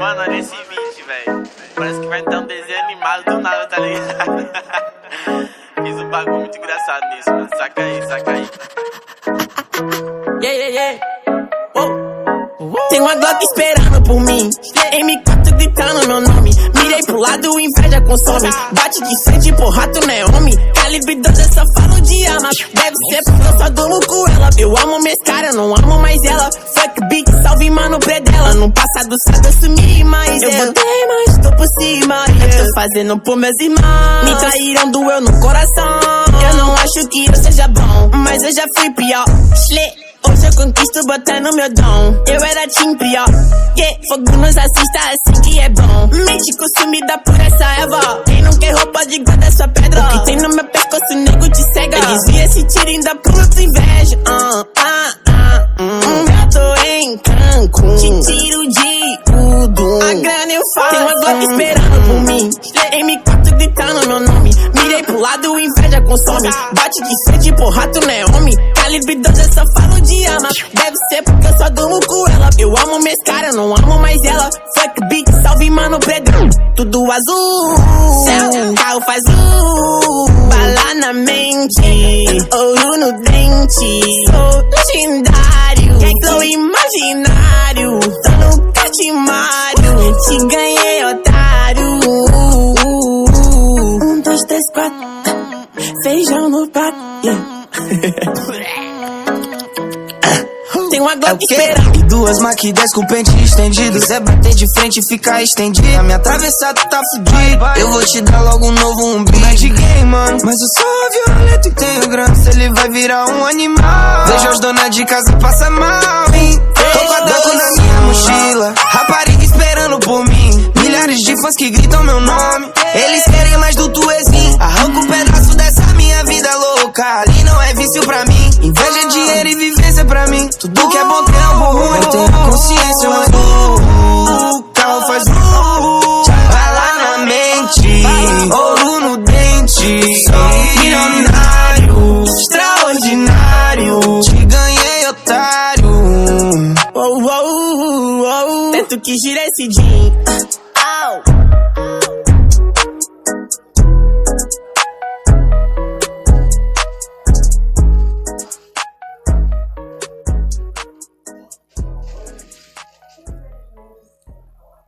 Mano, olha esse vídeo, velho. Parece que vai ter um desenho animado do nada, tá ligado? Fiz um bagulho muito engraçado nisso, mano. Saca aí, saca aí. Tem uma Glock esperando por mim, M4 gritando meu nome. Mirei pro lado, inveja consome. Bate de frente, porra, tu não é homem. Calibre 12, eu só falo de arma. Deve ser porque eu só durmo com ela. Eu amo minhas caras, não amo mais ela. Fuck beat, salve mano predela. No passado sabe eu sumi mais eu botei, mas tô por cima, eu tô fazendo por meus irmãos. Me traíram, doeu no coração. Eu não acho que eu seja bom, mas eu já fui pior. Hoje eu conquisto botando meu dom. Eu era team pior, fogo nos assista assim que é bom. Mente consumida por essa erva. Quem não quer roupa de guarda essa pedra. O que tem no meu pescoço, nego te cega. Desvia esse tiro, ainda pula tua inveja. Eu tô em Cancún, te tiro de tudo. A grana eu faço. Tem uma Glock esperando por mim, M4 gritando meu nome. Mirei pro lado, inveja consome. Bate de frente, porra, tu não é homem. Calibre 12, eu só falo de arma. Deve ser porque eu só durmo com ela. Eu amo minhas caras, não amo mais ela. Fuck beat, salve mano predão. Tudo azul, céu, carro faz bala na mente, ouro no dente. Sou legendário, flow imaginário. Tô no catimário, te ganhei, otário. 1, 2, 3, 4, feijão no prato. Tem uma Glock esperando. E duas Mach 10 com pente estendido. Quiser bater de frente e ficar estendido. A minha atravessada tá fudida. Eu vou te dar logo um novo umbigo. Não é de game, mano, mas eu sou violento e tenho grana. Se ele vai virar um animal. Veja os donas de casa passa mal, hein? Tô com a Draco na minha mochila. Rapariga esperando por mim. Milhares de fãs que gritam meu nome. Eles querem mais do tuezinho. Arranca um pedaço dessa minha vida louca. Ali não é vício pra mim. Inveja, dinheiro e vivência pra mim. Tudo que é bom tem algo ruim. Eu tenho consciência, mas